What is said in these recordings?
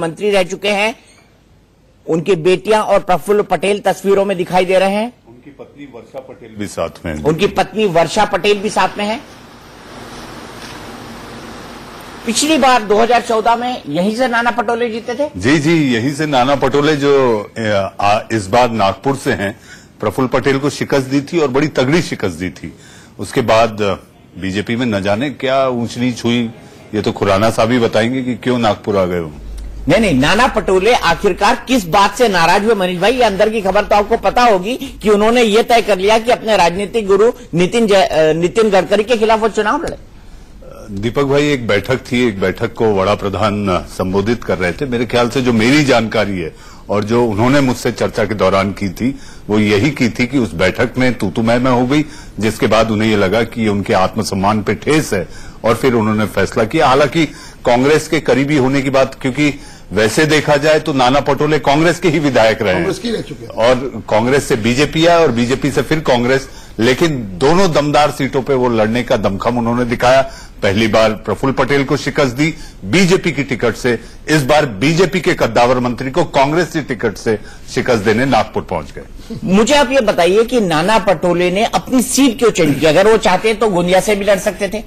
मंत्री रह चुके हैं, उनकी बेटियां और प्रफुल्ल पटेल तस्वीरों में दिखाई दे रहे हैं। उनकी पत्नी वर्षा पटेल भी साथ में है। उनकी पत्नी वर्षा पटेल भी साथ में है। पिछली बार 2014 में यहीं से नाना पटोले जीते थे। जी जी, यहीं से नाना पटोले जो इस बार नागपुर से हैं, प्रफुल्ल पटेल को शिकस्त दी थी और बड़ी तगड़ी शिकस्त दी थी। उसके बाद बीजेपी में न जाने क्या ऊंच नीच हुई, ये तो खुराना साहब ही बताएंगे कि क्यों नागपुर आ गए हो। नहीं, नाना पटोले आखिरकार किस बात से नाराज हुए मनीष भाई? ये अंदर की खबर तो आपको पता होगी कि उन्होंने ये तय कर लिया कि अपने राजनीतिक गुरु नितिन गडकरी के खिलाफ वो चुनाव लड़े। दीपक भाई, एक बैठक थी, एक बैठक को बड़ा प्रधान संबोधित कर रहे थे। मेरे ख्याल से जो मेरी जानकारी है और जो उन्होंने मुझसे चर्चा के दौरान की थी, वो यही की थी कि उस बैठक में तू मैं हो गई, जिसके बाद उन्हें ये लगा कि ये उनके आत्मसम्मान पे ठेस है और फिर उन्होंने फैसला किया। हालांकि कांग्रेस के करीबी होने की बात, क्योंकि वैसे देखा जाए तो नाना पटोले कांग्रेस के ही विधायक रहे हैं और कांग्रेस से बीजेपी आया और बीजेपी से फिर कांग्रेस, लेकिन दोनों दमदार सीटों पे वो लड़ने का दमखम उन्होंने दिखाया। पहली बार प्रफुल्ल पटेल को शिकस्त दी बीजेपी की टिकट से, इस बार बीजेपी के कद्दावर मंत्री को कांग्रेस की टिकट से शिकस्त देने नागपुर पहुंच गए। मुझे आप ये बताइए कि नाना पटोले ने अपनी सीट क्यों चेंज की? अगर वो चाहते तो गोंदिया से भी लड़ सकते थे।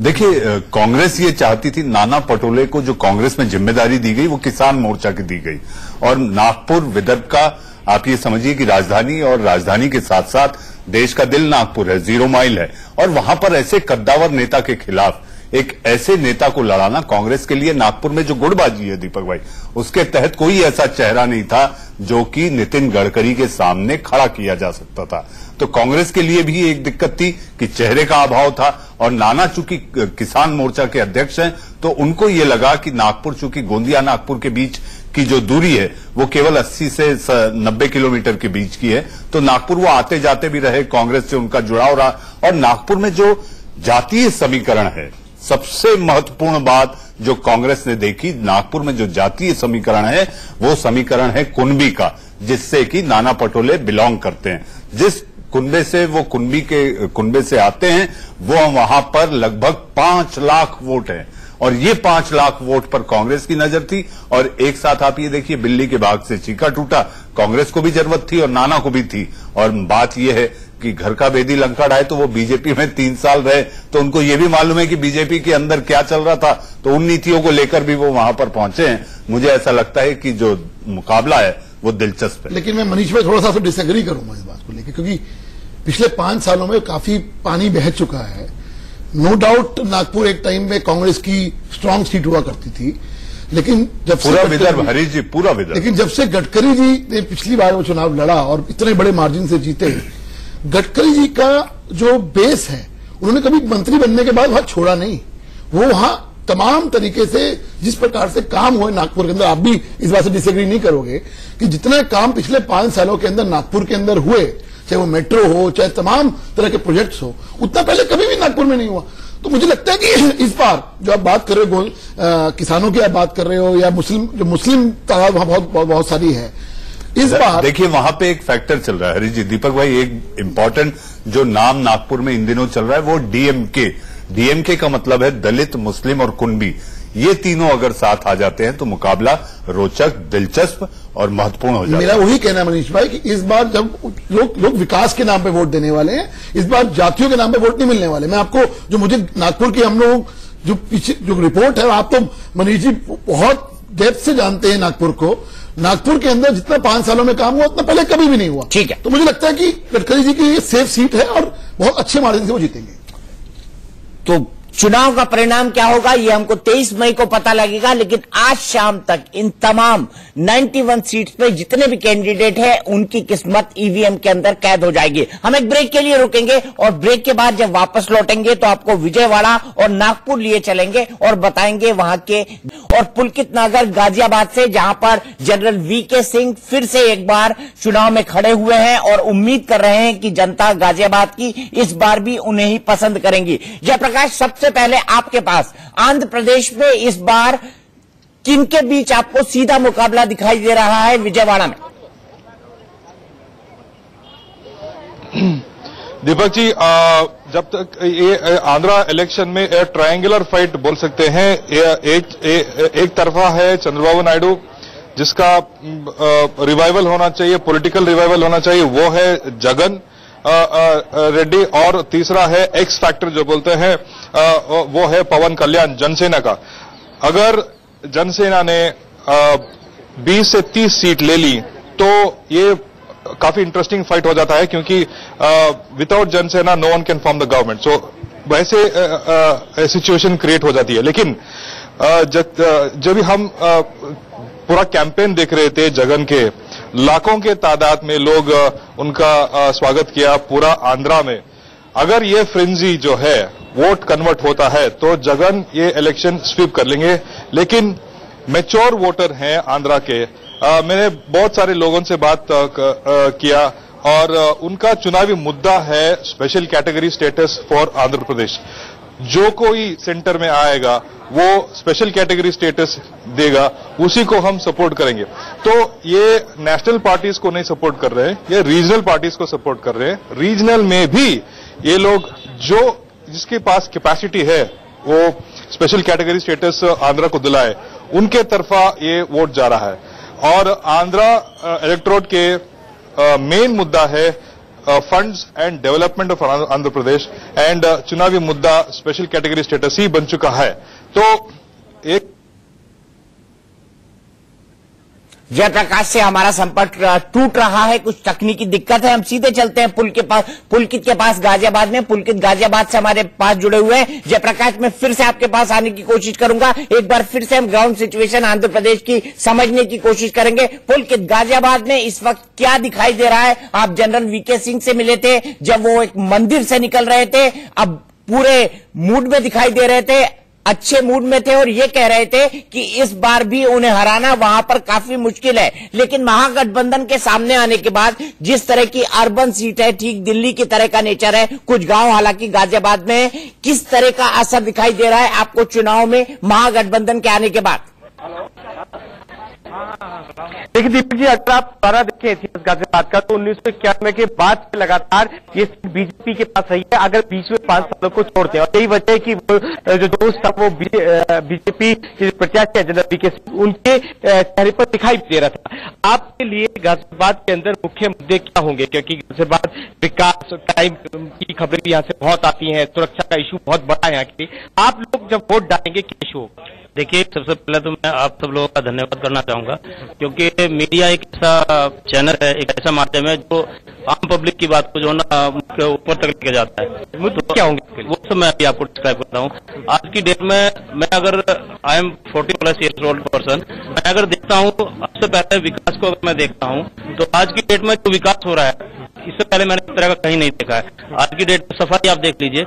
देखिए, कांग्रेस ये चाहती थी, नाना पटोले को जो कांग्रेस में जिम्मेदारी दी गई वो किसान मोर्चा की दी गई और नागपुर विदर्भ का आप ये समझिए कि राजधानी, और राजधानी के साथ साथ देश का दिल नागपुर है, 0 माइल है, और वहां पर ऐसे कद्दावर नेता के खिलाफ एक ऐसे नेता को लड़ाना कांग्रेस के लिए नागपुर में जो गुटबाजी है दीपक भाई, उसके तहत कोई ऐसा चेहरा नहीं था जो कि नितिन गडकरी के सामने खड़ा किया जा सकता था। तो कांग्रेस के लिए भी एक दिक्कत थी कि चेहरे का अभाव था और नाना चूंकि किसान मोर्चा के अध्यक्ष हैं, तो उनको ये लगा कि नागपुर, चूंकि गोंदिया नागपुर के बीच की जो दूरी है वो केवल 80 से 90 किलोमीटर के बीच की है, तो नागपुर वो आते जाते भी रहे, कांग्रेस से उनका जुड़ाव रहा। और नागपुर में जो जातीय समीकरण है, सबसे महत्वपूर्ण बात जो कांग्रेस ने देखी, नागपुर में जो जातीय समीकरण है वो समीकरण है कुनबी का, जिससे कि नाना पटोले बिलोंग करते हैं। जिस कुनबे से वो कुनबे से आते हैं, वो वहां पर लगभग 5 लाख वोट है और ये 5 लाख वोट पर कांग्रेस की नजर थी। और एक साथ आप ये देखिए, बिल्ली के भाग से चीका टूटा, कांग्रेस को भी जरूरत थी और नाना को भी थी। और बात यह है कि घर का बेदी लंका ढाए, तो वो बीजेपी में 3 साल रहे, तो उनको ये भी मालूम है कि बीजेपी के अंदर क्या चल रहा था, तो उन नीतियों को लेकर भी वो वहां पर पहुंचे हैं। मुझे ऐसा लगता है कि जो मुकाबला है वो दिलचस्प है। लेकिन मैं मनीष भाई थोड़ा सा डिसएग्री करूंगा इस बात को लेकर, क्योंकि पिछले 5 सालों में काफी पानी बह चुका है। नो डाउट नागपुर एक टाइम में कांग्रेस की स्ट्रांग सीट हुआ करती थी, लेकिन जब पूरा विदर्भ, हरीश जी, पूरा विदर्भ, लेकिन जब से गडकरी जी ने पिछली बार वो चुनाव लड़ा और इतने बड़े मार्जिन से जीते, गडकरी जी का जो बेस है, उन्होंने कभी मंत्री बनने के बाद वहां छोड़ा नहीं। वो वहां तमाम तरीके से जिस प्रकार से काम हुए नागपुर के अंदर, आप भी इस बात से डिसएग्री नहीं करोगे कि जितना काम पिछले 5 सालों के अंदर नागपुर के अंदर हुए, चाहे वो मेट्रो हो, चाहे तमाम तरह के प्रोजेक्ट्स हो, उतना पहले कभी भी नागपुर में नहीं हुआ। तो मुझे लगता है कि इस बार जो आप बात कर रहे हो, किसानों की आप बात कर रहे हो, या मुस्लिम तादाद वहां बहुत सारी है, इस बार देखिए वहां पे एक फैक्टर चल रहा है हरीश जी, दीपक भाई, एक इंपॉर्टेंट जो नाम नागपुर में इन दिनों चल रहा है वो डीएमके का मतलब है दलित, मुस्लिम और कुनबी। ये तीनों अगर साथ आ जाते हैं तो मुकाबला रोचक, दिलचस्प और महत्वपूर्ण हो जाता है। मेरा वही कहना है मनीष भाई कि इस बार जब लोग विकास के नाम पे वोट देने वाले हैं, इस बार जातियों के नाम पे वोट नहीं मिलने वाले। मैं आपको जो मुझे नागपुर की हम लोग जो पीछे जो रिपोर्ट है, आप तो मनीष जी बहुत डेप्थ से जानते हैं नागपुर को। नागपुर के अंदर जितना 5 सालों में काम हुआ उतना पहले कभी भी नहीं हुआ। ठीक है, तो मुझे लगता है कि गडकरी जी की ये सेफ सीट है और बहुत अच्छे मार्जिन से वो जीतेंगे। तो चुनाव का परिणाम क्या होगा ये हमको 23 मई को पता लगेगा, लेकिन आज शाम तक इन तमाम 91 सीट्स पे जितने भी कैंडिडेट हैं उनकी किस्मत ईवीएम के अंदर कैद हो जाएगी। हम एक ब्रेक के लिए रुकेंगे और ब्रेक के बाद जब वापस लौटेंगे तो आपको विजयवाड़ा और नागपुर लिए चलेंगे और बताएंगे वहां के, और पुलकित नगर गाजियाबाद से, जहां पर जनरल वीके सिंह फिर से एक बार चुनाव में खड़े हुए हैं और उम्मीद कर रहे हैं कि जनता गाजियाबाद की इस बार भी उन्हें ही पसंद करेंगी। जयप्रकाश, सबसे पहले आपके पास आंध्र प्रदेश में इस बार किनके बीच आपको सीधा मुकाबला दिखाई दे रहा है विजयवाड़ा में? दीपक जी, जब तक ये आंध्रा इलेक्शन में ट्रायंगुलर फाइट बोल सकते हैं, एक तरफा है चंद्रबाबू नायडू जिसका रिवाइवल होना चाहिए, पॉलिटिकल रिवाइवल होना चाहिए, वो है जगन रेड्डी, और तीसरा है एक्स फैक्टर जो बोलते हैं वो है पवन कल्याण जनसेना का। अगर जनसेना ने 20 से 30 सीट ले ली तो ये काफी इंटरेस्टिंग फाइट हो जाता है, क्योंकि without Janasena no one can form the government. So वैसे सिचुएशन क्रिएट हो जाती है। लेकिन जब भी हम पूरा कैंपेन देख रहे थे जगन के, लाखों के तादाद में लोग उनका स्वागत किया पूरा आंध्रा में। अगर ये फ्रेंजी जो है वोट कन्वर्ट होता है तो जगन ये इलेक्शन स्वीप कर लेंगे। लेकिन मैच्योर वोटर हैं आंध्रा के। मैंने बहुत सारे लोगों से बात किया और उनका चुनावी मुद्दा है special category status for Andhra Pradesh. जो कोई सेंटर में आएगा वो स्पेशल कैटेगरी स्टेटस देगा, उसी को हम सपोर्ट करेंगे। तो ये नेशनल पार्टीज को नहीं सपोर्ट कर रहे हैं, ये रीजनल पार्टीज को सपोर्ट कर रहे हैं। रीजनल में भी ये लोग जिसके पास कैपेसिटी है वो स्पेशल कैटेगरी स्टेटस आंध्रा को दिलाए, उनके तरफा ये वोट जा रहा है। और आंध्रा इलेक्टोरेट के मेन मुद्दा है funds and development of Andhra Pradesh, and चुनावी मुद्दा स्पेशल कैटेगरी स्टेटस ही बन चुका है। तो एक जयप्रकाश से हमारा संपर्क टूट रहा है, कुछ तकनीकी दिक्कत है। हम सीधे चलते हैं पुलकित के पास गाजियाबाद में। पुलकित गाजियाबाद से हमारे पास जुड़े हुए हैं। जयप्रकाश, मैं फिर से आपके पास आने की कोशिश करूंगा। एक बार फिर से हम ग्राउंड सिचुएशन आंध्र प्रदेश की समझने की कोशिश करेंगे। पुलकित, गाजियाबाद में इस वक्त क्या दिखाई दे रहा है? आप जनरल वीके सिंह से मिले थे जब वो एक मंदिर से निकल रहे थे, अब पूरे मूड में दिखाई दे रहे थे, अच्छे मूड में थे और ये कह रहे थे कि इस बार भी उन्हें हराना वहां पर काफी मुश्किल है। लेकिन महागठबंधन के सामने आने के बाद जिस तरह की अर्बन सीट है, ठीक दिल्ली की तरह का नेचर है, कुछ गांव हालांकि गाजियाबाद में, किस तरह का असर दिखाई दे रहा है आपको चुनाव में महागठबंधन के आने के बाद? देखिए दीपक जी, अगर आप दोबारा देखें इतिहास गाजियाबाद का तो 1991 के बाद से लगातार ये बीजेपी के पास रही है, अगर बीच में 5 सालों को छोड़ते हैं। और यही वजह है कि वो जो दोस्त था वो बीजेपी के प्रत्याशी है जनरल वीके सिंह, उनके चेहरे पर दिखाई दे रहा था। आपके लिए गाजियाबाद के अंदर मुख्य मुद्दे क्या होंगे? क्योंकि गाजियाबाद विकास, टाइम की खबरें भी यहाँ से बहुत आती हैं, सुरक्षा का इशू बहुत बड़ा है यहाँ के लिए। आप लोग जब वोट डालेंगे क्या इशू होगा? देखिए, सबसे पहले तो मैं आप सब लोगों का धन्यवाद करना चाहूंगा, क्योंकि मीडिया एक ऐसा चैनल है, एक ऐसा माध्यम है जो आम पब्लिक की बात को जो ना ऊपर तक लेके जाता है। तो क्या होंगे वो सब मैं अभी आपको डिस्क्राइब करता हूँ। आज की डेट में मैं अगर I am 40+ years old person, मैं अगर देखता हूँ सबसे पहले विकास को अगर मैं देखता हूँ तो आज की डेट में जो विकास हो रहा है इससे पहले मैंने इस तरह का कहीं नहीं देखा है। आज की डेट में सफाई आप देख लीजिए,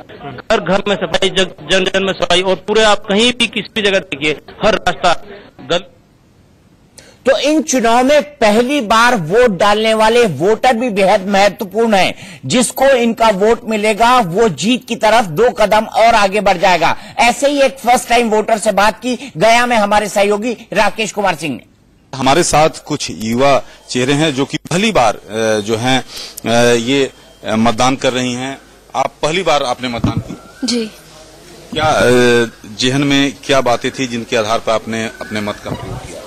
घर घर में सफाई, जन जन में सफाई, और पूरे आप कहीं भी किसी भी जगह देखिए हर रास्ता तो इन चुनाव में पहली बार वोट डालने वाले वोटर भी बेहद महत्वपूर्ण हैं। जिसको इनका वोट मिलेगा वो जीत की तरफ 2 कदम और आगे बढ़ जाएगा। ऐसे ही एक फर्स्ट टाइम वोटर से बात की गया में हमारे सहयोगी राकेश कुमार सिंह ने। हमारे साथ कुछ युवा चेहरे हैं जो कि पहली बार जो हैं ये मतदान कर रही हैं। आप पहली बार आपने मतदान किया? जी। क्या जेहन में क्या बातें थी जिनके आधार पर आपने अपने मत का प्रयोग किया?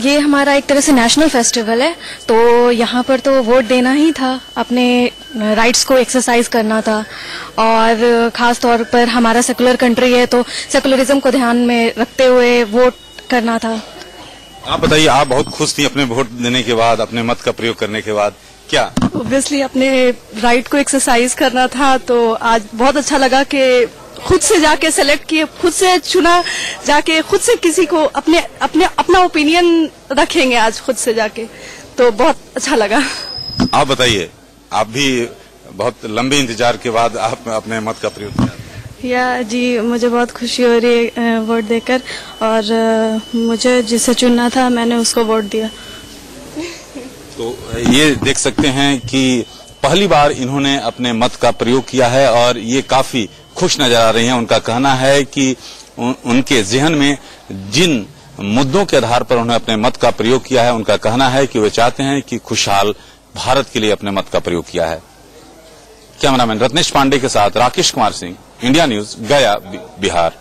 ये हमारा एक तरह से नेशनल फेस्टिवल है, तो यहाँ पर तो वोट देना ही था, अपने राइट्स को एक्सरसाइज करना था, और खास तौर पर हमारा सेकुलर कंट्री है तो सेकुलरिज्म को ध्यान में रखते हुए वोट करना था। आप बताइए, आप बहुत खुश थी अपने वोट देने के बाद, अपने मत का प्रयोग करने के बाद? क्या ऑब्वियसली अपने राइट को एक्सरसाइज करना था, तो आज बहुत अच्छा लगा कि खुद से जाके सेलेक्ट किए, खुद से चुना जाके, खुद से किसी को अपना ओपिनियन रखेंगे आज खुद से जाके, तो बहुत अच्छा लगा। आप बताइए, आप भी बहुत लंबे इंतजार के बाद आप अपने मत का प्रयोग किया? जी, मुझे बहुत खुशी हो रही है वोट देकर, और मुझे जिसे चुनना था मैंने उसको वोट दिया। तो ये देख सकते हैं कि पहली बार इन्होंने अपने मत का प्रयोग किया है और ये काफी खुश नजर आ रही हैं। उनका कहना है कि उनके ज़हन में जिन मुद्दों के आधार पर उन्होंने अपने मत का प्रयोग किया है, उनका कहना है कि वे चाहते हैं कि खुशहाल भारत के लिए अपने मत का प्रयोग किया है। कैमरामैन रत्नेश पांडे के साथ राकेश कुमार सिंह, इंडिया न्यूज, गया, बिहार।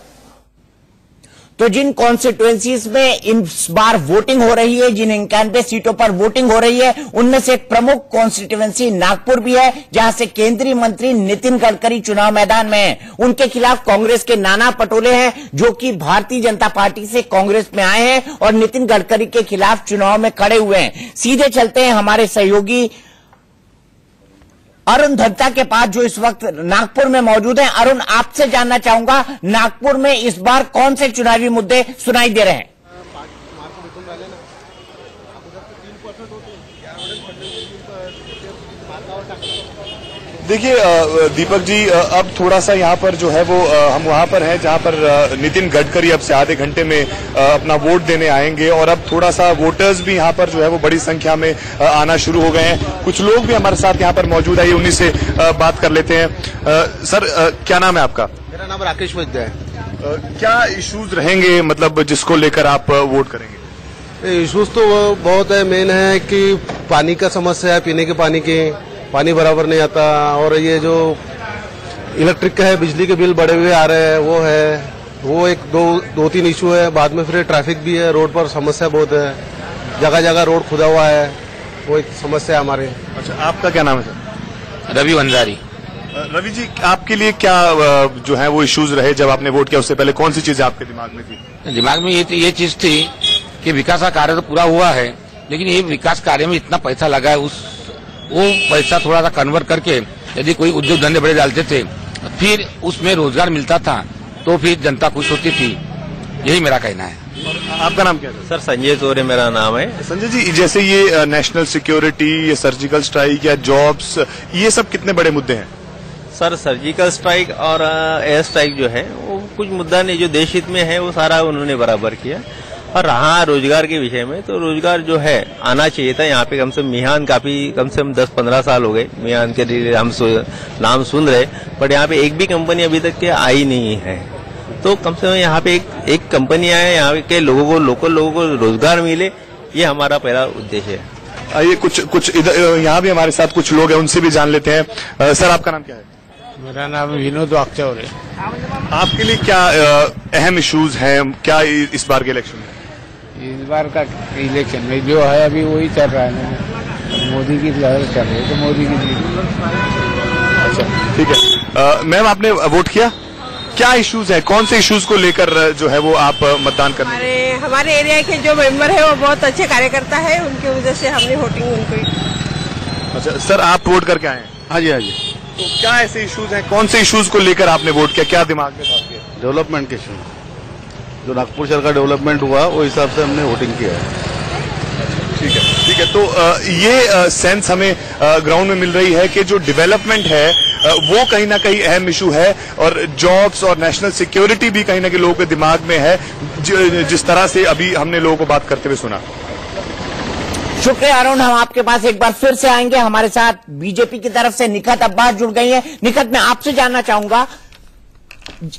तो जिन कॉन्स्टिट्यूएंसीज में इस बार वोटिंग हो रही है, जिन 91 सीटों पर वोटिंग हो रही है, उनमें से एक प्रमुख कॉन्स्टिट्यूएंसी नागपुर भी है, जहां से केंद्रीय मंत्री नितिन गडकरी चुनाव मैदान में हैं। उनके खिलाफ कांग्रेस के नाना पटोले हैं, जो कि भारतीय जनता पार्टी से कांग्रेस में आए हैं और नितिन गडकरी के खिलाफ चुनाव में खड़े हुए हैं। सीधे चलते हैं हमारे सहयोगी अरुण धत्ता के पास, जो इस वक्त नागपुर में मौजूद हैं। अरुण, आपसे जानना चाहूंगा, नागपुर में इस बार कौन से चुनावी मुद्दे सुनाई दे रहे हैं? देखिए दीपक जी, अब थोड़ा सा यहाँ पर जो है वो हम वहाँ पर हैं जहाँ पर नितिन गडकरी अब से आधे घंटे में अपना वोट देने आएंगे और अब थोड़ा सा वोटर्स भी यहाँ पर जो है वो बड़ी संख्या में आना शुरू हो गए हैं। कुछ लोग भी हमारे साथ यहाँ पर मौजूद है, उन्हीं से बात कर लेते हैं। सर, क्या नाम है आपका? मेरा नाम राकेश वैद्य है। क्या इश्यूज रहेंगे, मतलब जिसको लेकर आप वोट करेंगे? इश्यूज तो बहुत है। मेन है कि पानी का समस्या है, पीने के पानी की, पानी बराबर नहीं आता, और ये जो इलेक्ट्रिक का है, बिजली के बिल बढ़े हुए आ रहे हैं, वो एक दो तीन इशू है। बाद में फिर ट्रैफिक भी है, रोड पर समस्या बहुत है, जगह जगह रोड खुदा हुआ है, वो एक समस्या है हमारे। अच्छा, आपका क्या नाम है सर? रवि वंजारी। रवि जी, आपके लिए क्या जो है वो इश्यूज रहे जब आपने वोट किया? उससे पहले कौन सी चीज आपके दिमाग में थी? दिमाग में ये चीज थी कि विकास का कार्य तो पूरा हुआ है, लेकिन ये विकास कार्य में इतना पैसा लगा है, वो पैसा थोड़ा सा कन्वर्ट करके यदि कोई उद्योग धंधे बड़े डालते थे, फिर उसमें रोजगार मिलता था, तो फिर जनता खुश होती थी। यही मेरा कहना है। आपका नाम क्या है? सर, संजय चौरे मेरा नाम है। संजय जी, जैसे ये नेशनल सिक्योरिटी, ये सर्जिकल स्ट्राइक या जॉब्स, ये सब कितने बड़े मुद्दे हैं? सर, सर्जिकल स्ट्राइक और एयर स्ट्राइक जो है वो कुछ मुद्दा नहीं, जो देश हित में है वो सारा उन्होंने बराबर किया। और रहा रोजगार के विषय में, तो रोजगार जो है आना चाहिए था। यहाँ पे कम से कम मिहान कम से कम 10-15 साल हो गए मिहान के लिए हम नाम सुन रहे, बट यहाँ पे एक भी कंपनी अभी तक के आई नहीं है। तो कम से कम यहाँ पे एक कंपनी आए, यहाँ के लोगों को, लोकल लोगों को रोजगार मिले, ये हमारा पहला उद्देश्य है। आइए कुछ इधर यहाँ भी हमारे साथ कुछ लोग हैं, उनसे भी जान लेते हैं। सर, आपका नाम क्या है? मेरा नाम विनोद वाकचौरे। आपके लिए क्या अहम इश्यूज हैं क्या इस बार के इलेक्शन में? इस बार का इलेक्शन में जो है अभी वही चल रहा है, मोदी की लहर चल रही है, तो मोदी की जीत। अच्छा, ठीक है। मैम, आपने वोट किया? क्या इश्यूज है, कौन से इश्यूज को लेकर जो है वो आप मतदान करने? हमारे एरिया के जो मेंबर है वो बहुत अच्छे कार्यकर्ता है, उनकी वजह से हमने वोटिंग उनको ही। अच्छा सर, आप वोट करके आए हैं? हाँ जी, हाँ जी। तो क्या ऐसे इश्यूज हैं, कौन से इश्यूज को लेकर आपने वोट किया, क्या दिमाग में था? डेवलपमेंट के इशू, जो नागपुर शहर का डेवलपमेंट हुआ वो हिसाब से हमने वोटिंग किया है। ठीक है, ठीक है। तो ये सेंस हमें ग्राउंड में मिल रही है कि जो डेवलपमेंट है वो कहीं ना कहीं अहम इशू है, और जॉब्स और नेशनल सिक्योरिटी भी कहीं ना कहीं लोगों के दिमाग में है, जिस तरह से अभी हमने लोगों को बात करते हुए सुना। शुक्रिया अरुण, हम आपके पास एक बार फिर से आएंगे। हमारे साथ बीजेपी की तरफ से निखत अब्बास जुड़ गई हैं। निखत, मैं आपसे जानना चाहूंगा,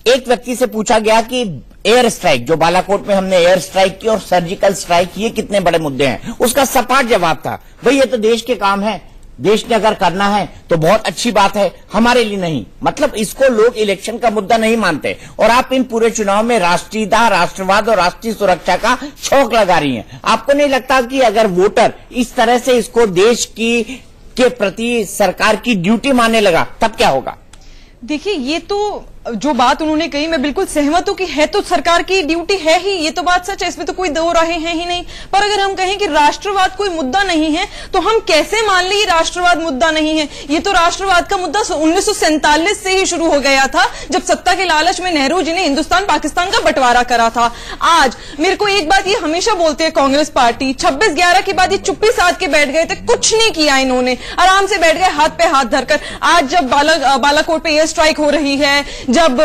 एक व्यक्ति से पूछा गया कि एयर स्ट्राइक, जो बालाकोट में हमने एयर स्ट्राइक की, और सर्जिकल स्ट्राइक, ये कितने बड़े मुद्दे हैं? उसका सपाट जवाब था, भाई ये तो देश के काम है, देश ने अगर करना है तो बहुत अच्छी बात है, हमारे लिए नहीं। मतलब इसको लोग इलेक्शन का मुद्दा नहीं मानते, और आप इन पूरे चुनाव में राष्ट्रीयता, राष्ट्रवाद और राष्ट्रीय सुरक्षा का छौंक लगा रही हैं। आपको नहीं लगता कि अगर वोटर इस तरह से इसको देश के प्रति सरकार की ड्यूटी मानने लगा, तब क्या होगा? देखिए, ये तो जो बात उन्होंने कही मैं बिल्कुल सहमत हूं कि है तो सरकार की ड्यूटी है ही, ये तो बात सच है, इसमें तो कोई दो राहें हैं ही नहीं। पर अगर हम कहें कि राष्ट्रवाद कोई मुद्दा नहीं है, तो हम कैसे मान लें ये राष्ट्रवाद मुद्दा नहीं है? ये तो राष्ट्रवाद का मुद्दा 1947 से ही शुरू हो गया था, जब सत्ता के लालच में नेहरू जी ने हिंदुस्तान पाकिस्तान का बंटवारा करा था। आज मेरे को एक बात ये हमेशा बोलते हैं कांग्रेस पार्टी, 26/11 के बाद ये चुप्पी साध के बैठ गए थे, कुछ नहीं किया इन्होंने, आराम से बैठ गए हाथ पे हाथ धरकर। आज जब बालाकोट पे एयर स्ट्राइक हो रही है, जब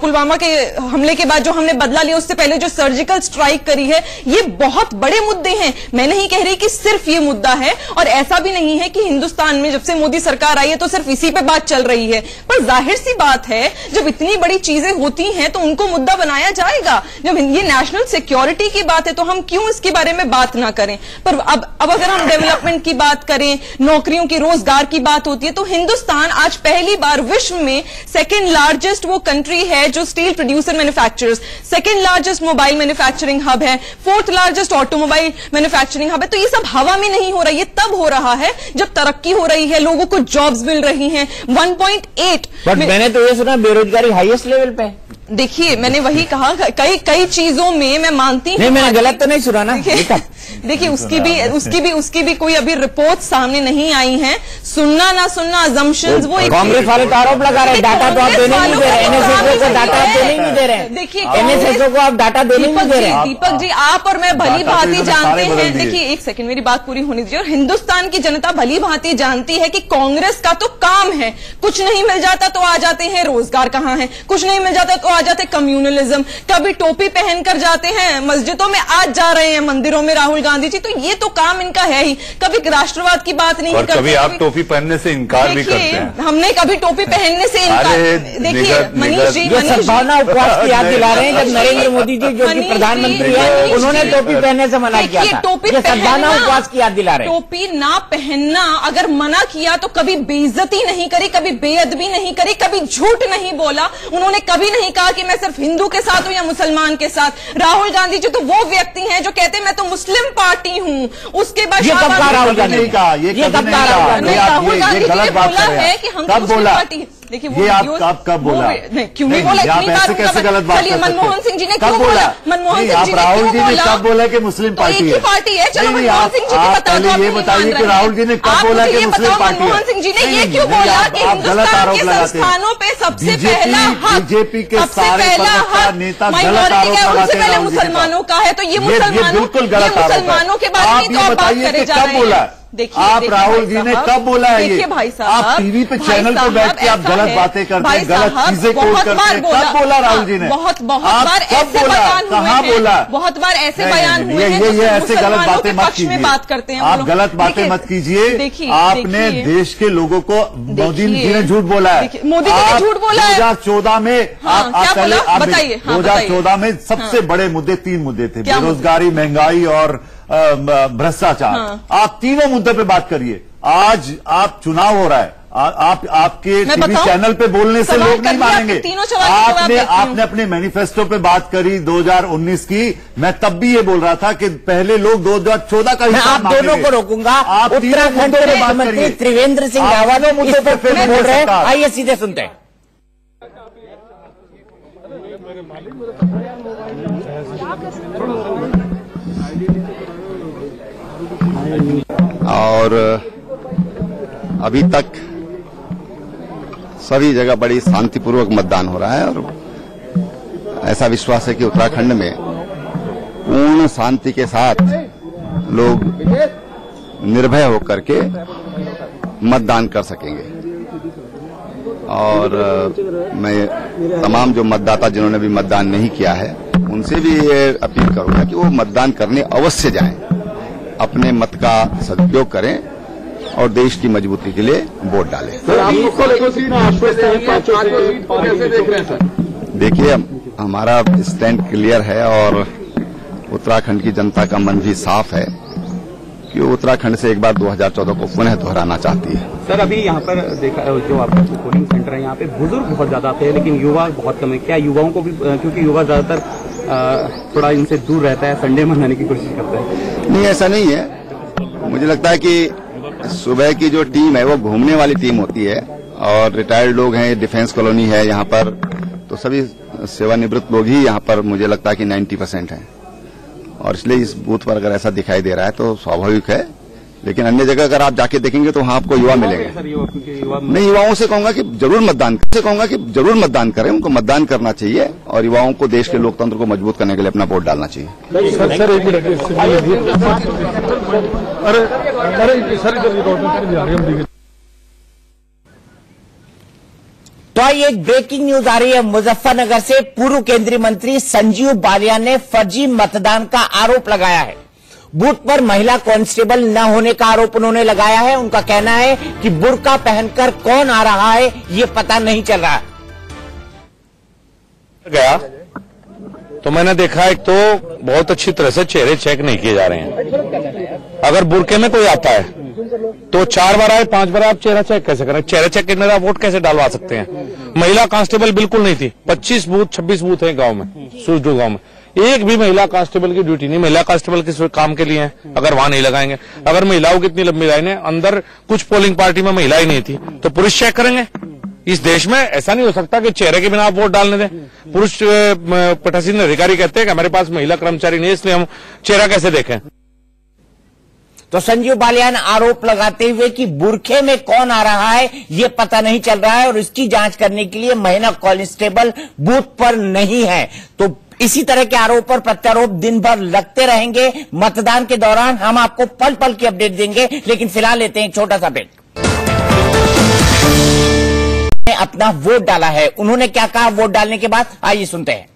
पुलवामा के हमले के बाद जो हमने बदला लिया, उससे पहले जो सर्जिकल स्ट्राइक करी है, ये बहुत बड़े मुद्दे हैं। मैं नहीं कह रही कि सिर्फ ये मुद्दा है, और ऐसा भी नहीं है कि हिंदुस्तान में जब से मोदी सरकार आई है तो सिर्फ इसी पे बात चल रही है। पर जाहिर सी बात है, जब इतनी बड़ी चीजें होती हैं तो उनको मुद्दा बनाया जाएगा। जब ये नेशनल सिक्योरिटी की बात है तो हम क्यों इसके बारे में बात ना करें। पर अब अगर हम डेवलपमेंट की बात करें, नौकरियों की, रोजगार की बात होती है, तो हिंदुस्तान आज पहली बार विश्व में सेकेंड लार्जेस्ट वो कंट्री है जो steel producer manufacturers, second largest mobile manufacturing hub है, fourth largest automobile manufacturing hub है। तो ये सब हवा में नहीं हो रहा, ये तब हो रहा है जब तरक्की हो रही है, लोगों को जॉब्स मिल रही हैं। 1.8 बट मैंने तो ये सुना बेरोजगारी हाईएस्ट लेवल पे है। देखिए, मैंने वही कहा, कई चीजों में मैं मानती हूँ। नहीं, मैंने गलत तो नहीं सुना ना। देखिए, उसकी भी कोई अभी रिपोर्ट सामने नहीं आई है। सुनना ना सुनना, अजम्पशंस, वो कांग्रेस वाले तो आरोप लगा रहे हैं, डाटा तो आप देने नहीं दे रहे, एनएसएसओ को डाटा आप देने नहीं दे रहे। देखिए, एनएसएसओ को आप डाटा देने नहीं दे रहे। दीपक जी, आप और मैं भली भांति जानते हैं। देखिए, एक सेकंड, मेरी बात पूरी होनी दीजिए। और हिंदुस्तान की जनता भली भांति जानती है कि कांग्रेस का तो काम है, कुछ नहीं मिल जाता तो आ जाते हैं रोजगार कहाँ है, कुछ नहीं मिल जाता तो आ जाते कम्युनलिज्म। कभी टोपी पहनकर जाते हैं मस्जिदों में, आज जा रहे हैं मंदिरों में राहुल गांधी जी। तो ये तो काम इनका है ही। कभी राष्ट्रवाद की बात नहीं करते, कभी आप टोपी पहनने से इनकार भी करते हैं। हमने कभी टोपी पहनने से इनकार। देखिए मनीष जी, सद्भावना उपवास की याद दिला रहे हैं जब नरेंद्र मोदी जी जो कि प्रधानमंत्री हैं उन्होंने टोपी पहनने से मना किया था। टोपी सद्भावना उपवास की याद दिला रहे हैं। टोपी ना पहनना अगर मना किया तो कभी बेइज्जती नहीं करी, कभी बेअदबी नहीं करी, कभी झूठ नहीं बोला। उन्होंने कभी नहीं कहा कि मैं सिर्फ हिंदू के साथ हूं या मुसलमान के साथ। राहुल गांधी जी तो वो व्यक्ति हैं जो कहते हैं मैं तो मुस्लिम पार्टी हूं। उसके बाद ये कब कहा राहुल गांधी ने कहा? ये कब कहा राहुल गांधी? राहुल गांधी जी ने बोला है कि हम तो मुस्लिम पार्टी। देखिए, ये आप कब बोला? क्यों नहीं बोला? इतनी बार कैसे गलत बात कर सकते? मनमोहन सिंह जी ने क्यों बोला? मनमोहन सिंह जी ने राहुल जी ने कब बोला कि मुस्लिम पार्टी है? एक ही पार्टी है। चलो मनमोहन सिंह जी की बता दो। ये बताइए कि राहुल जी ने कब बोला कि मुस्लिम पार्टी है? मनमोहन सिंह जी ने ये क्यों बोला कि हिंदुस्तान के संस्थानों पे सबसे पहला हक, बीजेपी के सबसे पहला हक नेता माइनॉरिटी का, उससे पहले मुसलमानों का है। तो ये मुसलमानों के बारे में तो आप बात करे जा रहे हैं। देखिए, आप राहुल जी ने कब बोला है? ये भाई साहब, आप टीवी पे चैनल पे बैठ के आप गलत बातें करते हैं, गलत चीजें कोट करते हैं। कब बोला राहुल जी ने? बहुत बार ऐसे बयान हुए कहाँ बोला? बहुत बार ऐसे बयान हुए हैं। ये ऐसे गलत बातें मत कीजिए, बात करते हैं आप गलत बातें मत कीजिए। आपने देश के लोगों को, मोदी जी ने झूठ बोला है। मोदी जी ने झूठ बोला है 2014 में। क्या बोला? बताइए। 2014 में सबसे बड़े मुद्दे 3 मुद्दे थे, बेरोजगारी, महंगाई और भ्रष्टाचार। आप तीनों मुद्दों पे बात करिए। आज आप चुनाव हो रहा है, आपके टीवी चैनल पे बोलने से लोग नहीं मानेंगे। आपने अपने मैनिफेस्टो पे बात करी 2019 की। मैं तब भी ये बोल रहा था कि पहले लोग 2014 का हिसाब आप दोनों को रोकूंगा। आप उत्तराखंड के मुख्यमंत्री त्रिवेंद्र सिंह रावत मुद्दों पर फिर बोल रहे हैं। आइए सीधे सुनते हैं। और अभी तक सभी जगह बड़ी शांतिपूर्वक मतदान हो रहा है और ऐसा विश्वास है कि उत्तराखंड में पूर्ण शांति के साथ लोग निर्भय होकर के मतदान कर सकेंगे। और मैं तमाम जो मतदाता जिन्होंने भी मतदान नहीं किया है उनसे भी ये अपील करूंगा कि वो मतदान करने अवश्य जाएं, अपने मत का सदुपयोग करें और देश की मजबूती के लिए वोट डालें। देखिए, हमारा स्टैंड क्लियर है और उत्तराखंड की जनता का मन भी साफ है कि उत्तराखंड से एक बार 2014 को पुनः दोहराना चाहती है। सर, अभी यहाँ पर देखा जो आपका पोलिंग सेंटर है, यहाँ पे बुजुर्ग बहुत ज्यादा थे लेकिन युवा बहुत कम है। क्या युवाओं को भी, क्योंकि युवा ज्यादातर थोड़ा इनसे दूर रहता है, संडे मनाने की कोशिश करता है? नहीं, ऐसा नहीं है। मुझे लगता है कि सुबह की जो टीम है वो घूमने वाली टीम होती है और रिटायर्ड लोग हैं, डिफेंस कॉलोनी है यहाँ पर, तो सभी सेवानिवृत्त लोग ही यहाँ पर मुझे लगता है कि 90% हैं। और इसलिए इस बूथ पर अगर ऐसा दिखाई दे रहा है तो स्वाभाविक है। लेकिन अन्य जगह अगर आप जाके देखेंगे तो वहां आपको युवा मिलेंगे। मैं युवाओं से कहूंगा कि जरूर मतदान करें, उनको मतदान करना चाहिए और युवाओं को देश के लोकतंत्र को मजबूत करने के लिए अपना वोट डालना चाहिए। तो आइए एक ब्रेकिंग न्यूज आ रही है मुजफ्फरनगर से। पूर्व केंद्रीय मंत्री संजीव बालियान ने फर्जी मतदान का आरोप लगाया है। बूथ पर महिला कांस्टेबल न होने का आरोप उन्होंने लगाया है। उनका कहना है कि बुर्का पहनकर कौन आ रहा है ये पता नहीं चल रहा। गया तो मैंने देखा एक तो बहुत अच्छी तरह से चेहरे चेक नहीं किए जा रहे हैं। अगर बुर्के में कोई आता है तो 4 बार आए 5 बार, आप चेहरा चेक कैसे करें? चेहरा चेक करने आप वोट कैसे डालवा सकते हैं? महिला कांस्टेबल बिल्कुल नहीं थी। 25 बूथ 26 बूथ है गांव में, सूजडू गांव में, एक भी महिला कांस्टेबल की ड्यूटी नहीं। महिला कांस्टेबल किस काम के लिए है अगर वहां नहीं लगाएंगे? अगर महिलाओं की इतनी लंबी लाइन है, अंदर कुछ पोलिंग पार्टी में महिला ही नहीं थी तो पुरुष चेक करेंगे? इस देश में ऐसा नहीं हो सकता कि चेहरे के बिना आप वोट डालने दें। पुरुष पीठासीन अधिकारी कहते हैं कि हमारे पास महिला कर्मचारी नहीं है इसलिए हम चेहरा कैसे देखें। तो संजीव बालियान आरोप लगाते हुए कि बुरखे में कौन आ रहा है ये पता नहीं चल रहा है और इसकी जांच करने के लिए महिला कांस्टेबल बूथ पर नहीं है। तो इसी तरह के आरोप और प्रत्यारोप दिन भर लगते रहेंगे। मतदान के दौरान हम आपको पल पल की अपडेट देंगे, लेकिन फिलहाल लेते हैं एक छोटा सा ब्रेक। अपना वोट डाला है, उन्होंने क्या कहा वोट डालने के बाद, आइए सुनते हैं।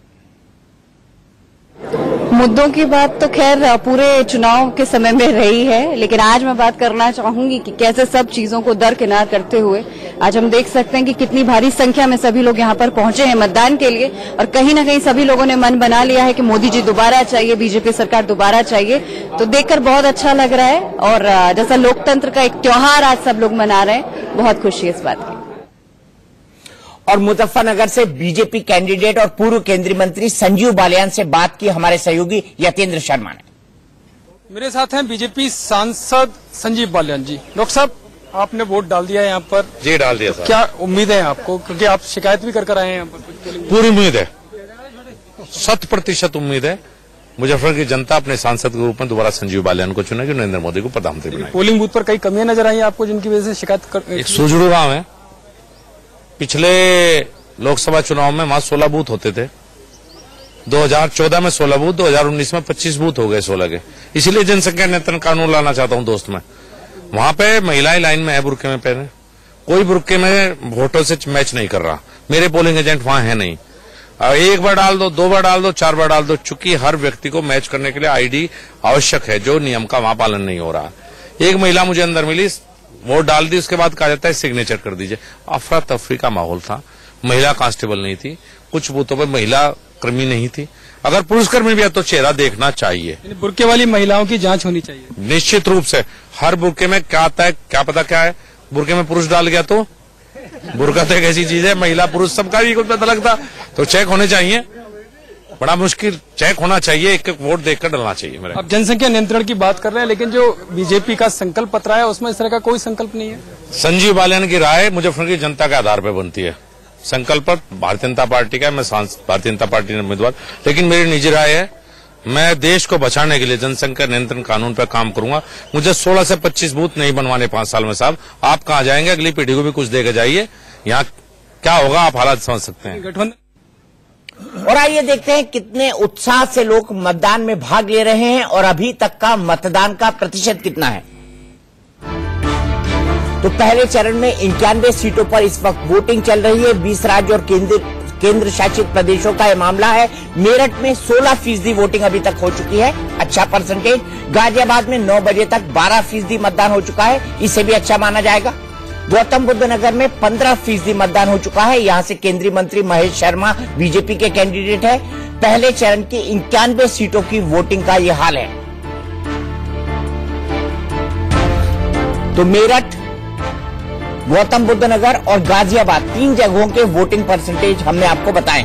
मुद्दों की बात तो खैर पूरे चुनाव के समय में रही है, लेकिन आज मैं बात करना चाहूंगी कि कैसे सब चीजों को दरकिनार करते हुए आज हम देख सकते हैं कि कितनी भारी संख्या में सभी लोग यहाँ पर पहुंचे हैं मतदान के लिए और कहीं ना कहीं सभी लोगों ने मन बना लिया है कि मोदी जी दोबारा चाहिए, बीजेपी सरकार दोबारा चाहिए। तो देखकर बहुत अच्छा लग रहा है और जैसा लोकतंत्र का एक त्योहार आज सब लोग मना रहे हैं, बहुत खुशी है इस बात की। और मुजफ्फरनगर से बीजेपी कैंडिडेट और पूर्व केंद्रीय मंत्री संजीव बालियान से बात की हमारे सहयोगी यतेंद्र शर्मा ने। मेरे साथ हैं बीजेपी सांसद संजीव बालियान जी। डॉक्टर साहब, आपने वोट डाल दिया है यहाँ पर? जी डाल दिया सर। क्या उम्मीद है आपको, क्योंकि आप शिकायत भी कर आए हैं यहाँ पर? पूरी उम्मीद है, 100% उम्मीद है। मुजफ्फरनगर की जनता अपने सांसद के रूप में दोबारा संजीव बालियान को चुनेगी, नरेंद्र मोदी को प्रधानमंत्री बनाएगी। पोलिंग बूथ पर कई कमियां नजर आई आपको जिनकी वजह से शिकायत कर? एक सूजड़ू गांव है, पिछले लोकसभा चुनाव में वहां 16 बूथ होते थे। 2014 में 16 बूथ, 2019 में 25 बूथ हो गए 16 के। इसीलिए जनसंख्या नियंत्रण कानून लाना चाहता हूं दोस्त मैं। वहां पे महिलाएं लाइन में है बुर्के में पहने, कोई बुर्के में वोटों से मैच नहीं कर रहा। मेरे पोलिंग एजेंट वहां है नहीं। एक बार डाल दो, 2 बार डाल दो, 4 बार डाल दो, चूंकि हर व्यक्ति को मैच करने के लिए आईडी आवश्यक है, जो नियम का वहां पालन नहीं हो रहा। एक महिला मुझे अंदर मिली, वोट डाल दी, उसके बाद कहा जाता है सिग्नेचर कर दीजिए। अफरा तफरी का माहौल था, महिला कांस्टेबल नहीं थी, कुछ बूथों पर महिला कर्मी नहीं थी। अगर पुरुषकर्मी भी है तो चेहरा देखना चाहिए। बुर्के वाली महिलाओं की जांच होनी चाहिए निश्चित रूप से। हर बुर्के में क्या आता है क्या पता क्या है? बुर्के में पुरुष डाल गया तो बुर्का तो एक ऐसी चीज है, महिला पुरुष सबका भी कुछ पता लगता, तो चेक होने चाहिए। बड़ा मुश्किल चेक होना चाहिए, एक एक वोट देखकर डलना चाहिए मेरे। अब जनसंख्या नियंत्रण की बात कर रहे हैं, लेकिन जो बीजेपी का संकल्प पत्र है उसमें इस तरह का कोई संकल्प नहीं है। संजीव बालियान की राय मुजफ्फरनगर की जनता के आधार पर बनती है। संकल्प भारतीय जनता पार्टी का है, मैं भारतीय जनता पार्टी ने उम्मीदवार, लेकिन मेरी निजी राय है मैं देश को बचाने के लिए जनसंख्या नियंत्रण कानून पर काम करूंगा। मुझे 16 से 25 बूथ नहीं बनवाने 5 साल में साहब। आप कहां जाएंगे? अगली पीढ़ी को भी कुछ देकर जाइए। यहाँ क्या होगा आप हालात समझ सकते हैं। और आइए देखते हैं कितने उत्साह से लोग मतदान में भाग ले रहे हैं और अभी तक का मतदान का प्रतिशत कितना है। तो पहले चरण में 91 सीटों पर इस वक्त वोटिंग चल रही है। 20 राज्य और केंद्र शासित प्रदेशों का यह मामला है। मेरठ में 16% वोटिंग अभी तक हो चुकी है, अच्छा परसेंटेज। गाजियाबाद में 9 बजे तक 12% मतदान हो चुका है, इसे भी अच्छा माना जाएगा। गौतम बुद्ध नगर में 15% मतदान हो चुका है। यहां से केंद्रीय मंत्री महेश शर्मा बीजेपी के कैंडिडेट है। पहले चरण की 91 सीटों की वोटिंग का यह हाल है। तो मेरठ, गौतम बुद्ध नगर और गाजियाबाद 3 जगहों के वोटिंग परसेंटेज हमने आपको बताए।